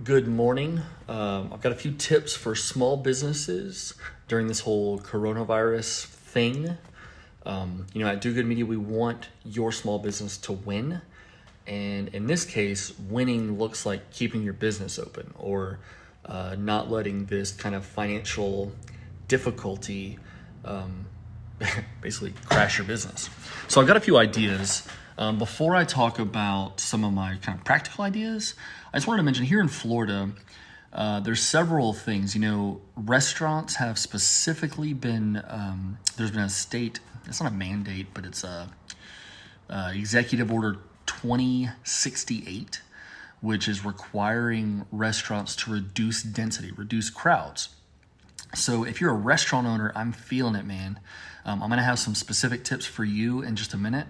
Good morning. I've got a few tips for small businesses during this whole coronavirus thing. At Do Good Media, we want your small business to win. And in this case, winning looks like keeping your business open or not letting this kind of financial difficulty basically crash your business. So I've got a few ideas. Before I talk about some of my kind of practical ideas, I just wanted to mention here in Florida, there's several things. Restaurants have specifically been, there's been a state, it's not a mandate, but it's a Executive Order 2068, which is requiring restaurants to reduce density, reduce crowds. So if you're a restaurant owner, I'm feeling it, man. I'm going to have some specific tips for you in just a minute.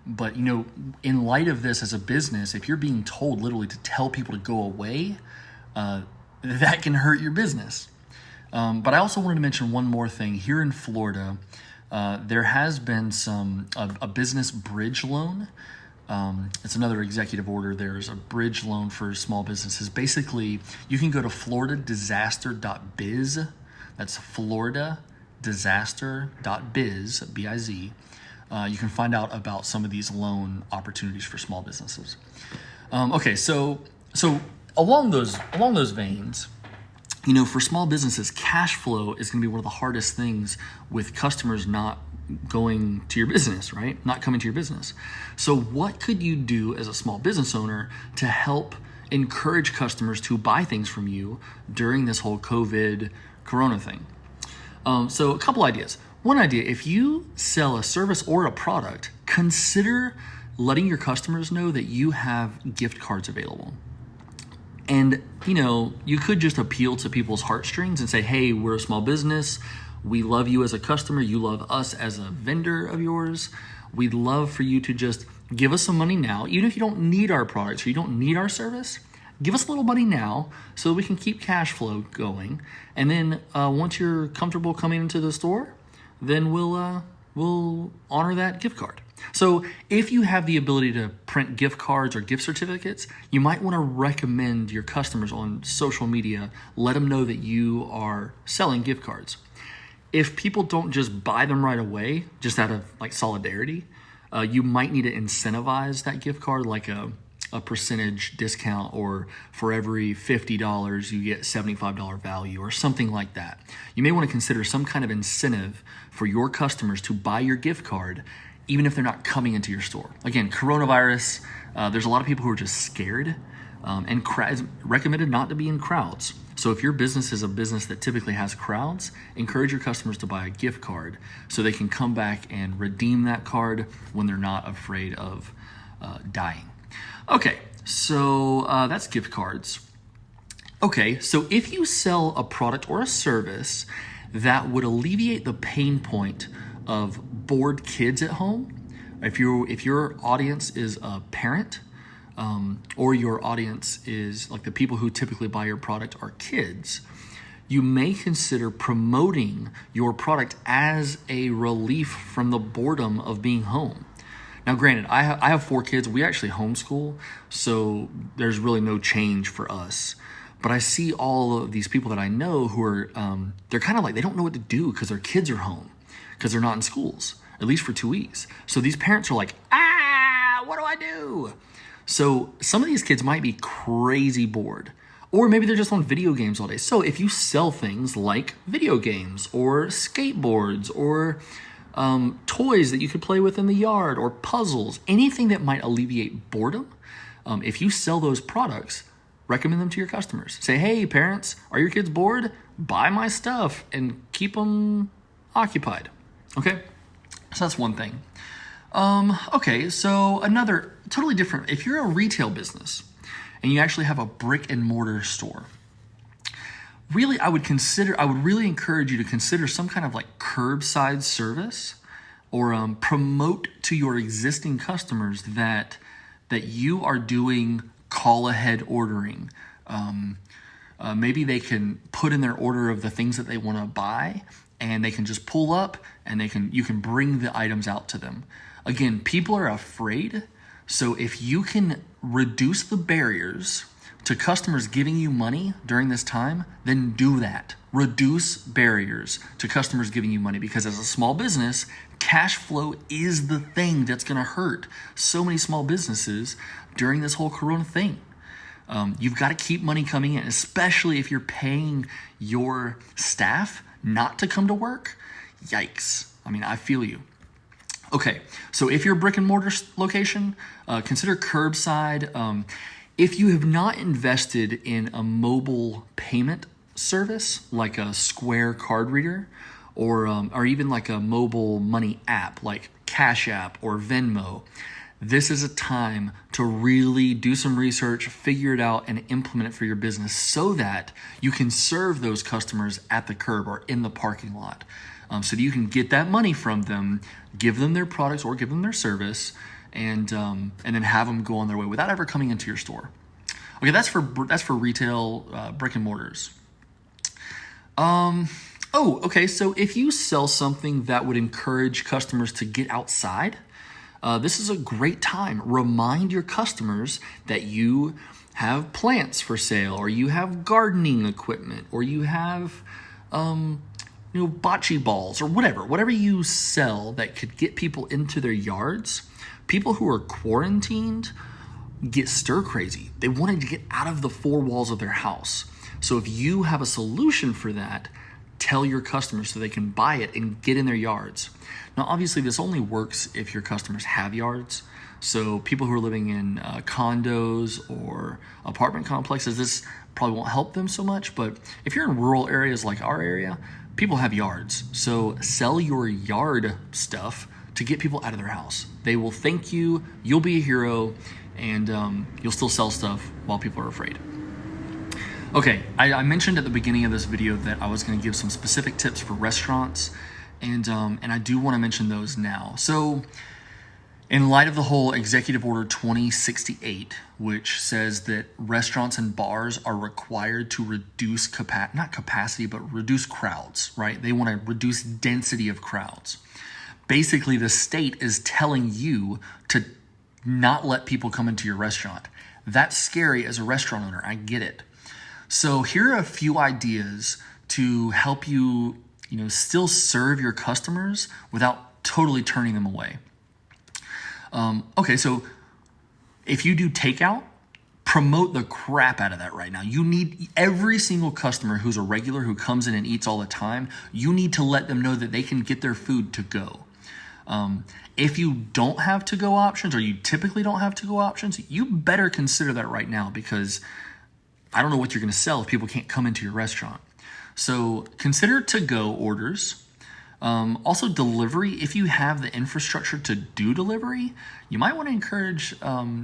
But in light of this as a business, if you're being told literally to tell people to go away, that can hurt your business. But I also wanted to mention one more thing. Here in Florida, there has been a business bridge loan. It's another executive order. There's a bridge loan for small businesses. Basically, you can go to floridadisaster.biz. That's floridadisaster.biz, B-I-Z. You can find out about some of these loan opportunities for small businesses. So along those veins, for small businesses, cash flow is going to be one of the hardest things with customers not going to your business, right? Not coming to your business. So what could you do as a small business owner to help encourage customers to buy things from you during this whole COVID corona thing? So a couple ideas. One idea, if you sell a service or a product, consider letting your customers know that you have gift cards available. And, you could just appeal to people's heartstrings and say, hey, we're a small business. We love you as a customer. You love us as a vendor of yours. We'd love for you to just give us some money now. Even if you don't need our products or you don't need our service, give us a little money now so that we can keep cash flow going. And then once you're comfortable coming into the store, then we'll honor that gift card. So if you have the ability to print gift cards or gift certificates, you might want to recommend your customers on social media, let them know that you are selling gift cards. If people don't just buy them right away, just out of solidarity, you might need to incentivize that gift card like a percentage discount, or for every $50 you get $75 value or something like that. You may want to consider some kind of incentive for your customers to buy your gift card even if they're not coming into your store. Again, coronavirus, there's a lot of people who are just scared, and it's recommended not to be in crowds. So if your business is a business that typically has crowds, encourage your customers to buy a gift card so they can come back and redeem that card when they're not afraid of dying. Okay, so that's gift cards. Okay, so if you sell a product or a service that would alleviate the pain point of bored kids at home, if your audience is a parent, or your audience is like the people who typically buy your product are kids, you may consider promoting your product as a relief from the boredom of being home. Now, granted, I have 4 kids. We actually homeschool, so there's really no change for us. But I see all of these people that I know who are, they're kind of like, they don't know what to do because their kids are home, because they're not in schools, at least for 2 weeks. So these parents are like, what do I do? So some of these kids might be crazy bored, or maybe they're just on video games all day. So if you sell things like video games or skateboards or toys that you could play with in the yard, or puzzles, anything that might alleviate boredom, if you sell those products, recommend them to your customers. Say, hey, parents, are your kids bored? Buy my stuff and keep them occupied. Okay, so that's one thing. Okay, so another totally different, if you're a retail business and you actually have a brick and mortar store, really, I would really encourage you to consider some kind of curbside service, or promote to your existing customers that you are doing call ahead ordering. Maybe they can put in their order of the things that they want to buy, and they can just pull up and you can bring the items out to them. Again, people are afraid. So if you can reduce the barriers to customers giving you money during this time, then do that. Reduce barriers to customers giving you money, because as a small business, cash flow is the thing that's going to hurt so many small businesses during this whole Corona thing. You've got to keep money coming in, especially if you're paying your staff not to come to work. Yikes. I mean, I feel you. Okay, so if you're a brick and mortar location, consider Curbside. If you have not invested in a mobile payment service like a Square card reader, or even like a mobile money app like Cash App or Venmo, this is a time to really do some research, figure it out, and implement it for your business so that you can serve those customers at the curb or in the parking lot. So that you can get that money from them, give them their products or give them their service, and then have them go on their way without ever coming into your store. Okay, that's for retail brick and mortars. Okay, so if you sell something that would encourage customers to get outside, this is a great time. Remind your customers that you have plants for sale, or you have gardening equipment, or you have bocce balls, or whatever you sell that could get people into their yards. People who are quarantined get stir crazy. They wanted to get out of the four walls of their house. So if you have a solution for that, tell your customers so they can buy it and get in their yards. Now, obviously, this only works if your customers have yards. So people who are living in condos or apartment complexes, this probably won't help them so much. But if you're in rural areas like our area, people have yards. So sell your yard stuff to get people out of their house. They will thank you, you'll be a hero, and you'll still sell stuff while people are afraid. Okay, I mentioned at the beginning of this video that I was going to give some specific tips for restaurants, and I do want to mention those now. So, in light of the whole Executive Order 2068, which says that restaurants and bars are required to reduce reduce crowds, right? They want to reduce density of crowds. Basically, the state is telling you to not let people come into your restaurant. That's scary as a restaurant owner. I get it. So here are a few ideas to help you, still serve your customers without totally turning them away. Okay, so if you do takeout, promote the crap out of that right now. You need every single customer who's a regular who comes in and eats all the time, you need to let them know that they can get their food to go. If you don't have to-go options, or you typically don't have to-go options, you better consider that right now, because I don't know what you're going to sell if people can't come into your restaurant. So consider to-go orders. Also delivery. If you have the infrastructure to do delivery, you might want to encourage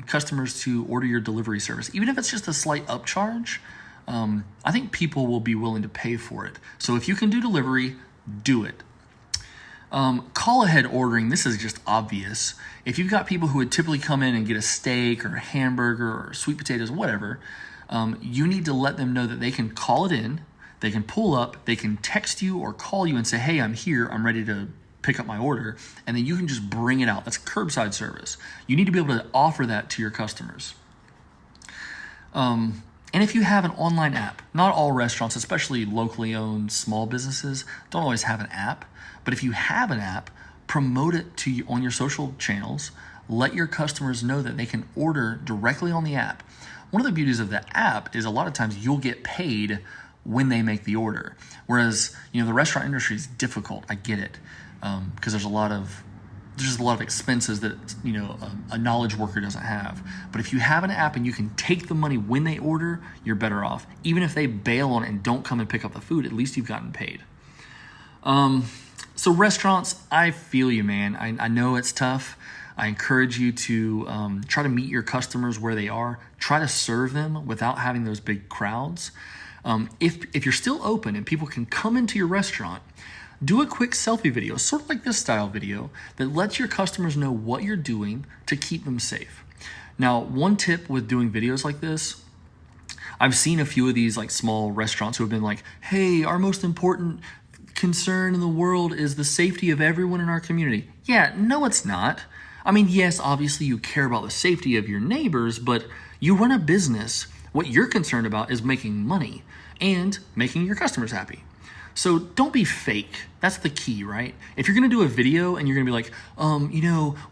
customers to order your delivery service. Even if it's just a slight upcharge, I think people will be willing to pay for it. So if you can do delivery, do it. Call ahead ordering. This is just obvious. If you've got people who would typically come in and get a steak or a hamburger or sweet potatoes, whatever, you need to let them know that they can call it in, they can pull up, they can text you or call you and say, hey, I'm here, I'm ready to pick up my order, and then you can just bring it out. That's curbside service. You need to be able to offer that to your customers. And if you have an online app, not all restaurants, especially locally owned small businesses, don't always have an app, but if you have an app, promote it to you on your social channels. Let your customers know that they can order directly on the app. One of the beauties of the app is a lot of times you'll get paid when they make the order. Whereas, the restaurant industry is difficult. I get it. Because there's a lot of expenses that, a knowledge worker doesn't have. But if you have an app and you can take the money when they order, you're better off. Even if they bail on it and don't come and pick up the food, at least you've gotten paid. So restaurants, I feel you, man. I know it's tough. I encourage you to try to meet your customers where they are. Try to serve them without having those big crowds. If you're still open and people can come into your restaurant, do a quick selfie video, sort of like this style video, that lets your customers know what you're doing to keep them safe. Now, one tip with doing videos like this, I've seen a few of these like small restaurants who have been like, hey, our most important concern in the world is the safety of everyone in our community. Yeah, no, it's not. I mean, yes, obviously you care about the safety of your neighbors, but you run a business What you're concerned about is making money and making your customers happy. So don't be fake. That's the key, right? If you're going to do a video and you're going to be like,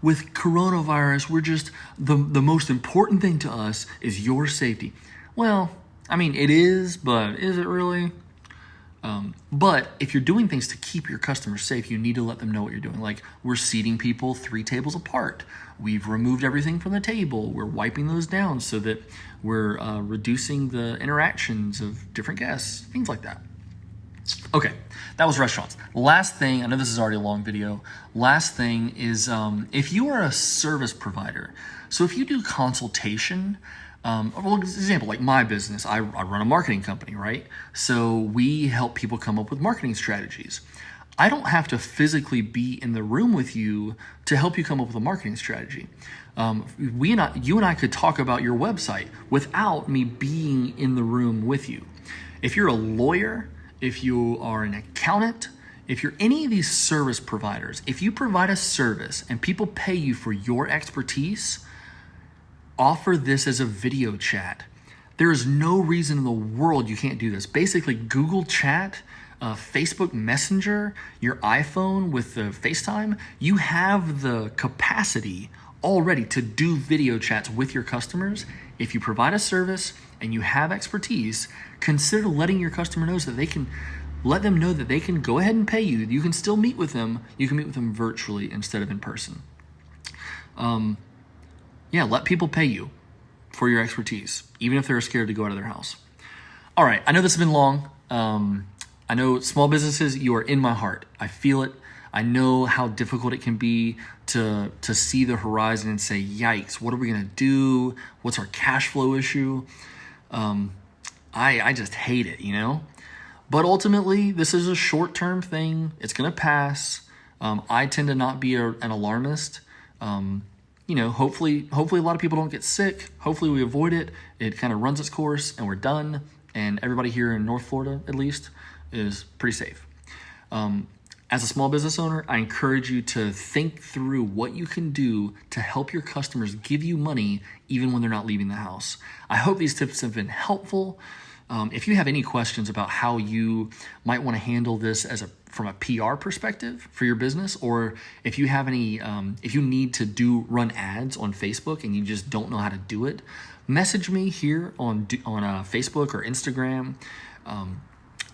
with coronavirus, we're just, the most important thing to us is your safety. Well, I mean, it is, but is it really? But if you're doing things to keep your customers safe, you need to let them know what you're doing. Like, we're seating people 3 tables apart. We've removed everything from the table. We're wiping those down so that we're reducing the interactions of different guests, things like that. Okay, that was restaurants. Last thing, I know this is already a long video. Last thing is if you are a service provider, so if you do consultation, example, like my business, I run a marketing company, right? So we help people come up with marketing strategies. I don't have to physically be in the room with you to help you come up with a marketing strategy. You and I could talk about your website without me being in the room with you. If you're a lawyer, if you are an accountant, if you're any of these service providers, if you provide a service and people pay you for your expertise, offer this as a video chat. There is no reason in the world you can't do this. Basically, Google Chat, Facebook Messenger, your iPhone with the FaceTime, you have the capacity already to do video chats with your customers. If you provide a service and you have expertise, consider letting your customer know so that they can let them know that they can go ahead and pay you. You can still meet with them. You can meet with them virtually instead of in person. Let people pay you for your expertise, even if they're scared to go out of their house. All right, I know this has been long. I know small businesses, you are in my heart. I feel it. I know how difficult it can be to see the horizon and say, yikes, what are we gonna do? What's our cash flow issue? I just hate it, But ultimately, this is a short-term thing. It's gonna pass. I tend to not be an alarmist. Hopefully a lot of people don't get sick. Hopefully we avoid it. It kind of runs its course and we're done. And everybody here in North Florida, at least, is pretty safe. As a small business owner, I encourage you to think through what you can do to help your customers give you money even when they're not leaving the house. I hope these tips have been helpful. If you have any questions about how you might want to handle this from a PR perspective for your business, or if you have any, if you need to run ads on Facebook and you just don't know how to do it, message me here on Facebook or Instagram.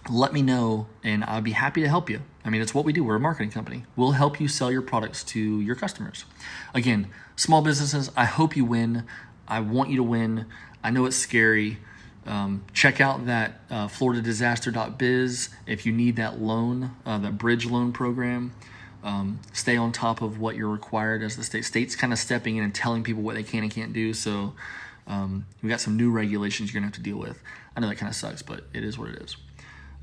Let me know, and I'll be happy to help you. I mean, it's what we do. We're a marketing company. We'll help you sell your products to your customers. Again, small businesses, I hope you win. I want you to win. I know it's scary. Check out that floridadisaster.biz if you need that loan, that bridge loan program. Stay on top of what you're required as the state's kind of stepping in and telling people what they can and can't do. So we got some new regulations you're gonna have to deal with. I know that kind of sucks, but it is what it is.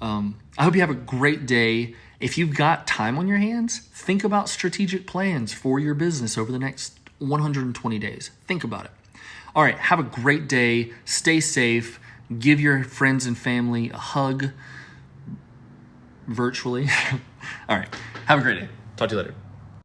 I hope you have a great day. If you've got time on your hands, think about strategic plans for your business over the next 120 days. Think about it. All right, have a great day. Stay safe. Give your friends and family a hug virtually. All right, have a great day. Talk to you later.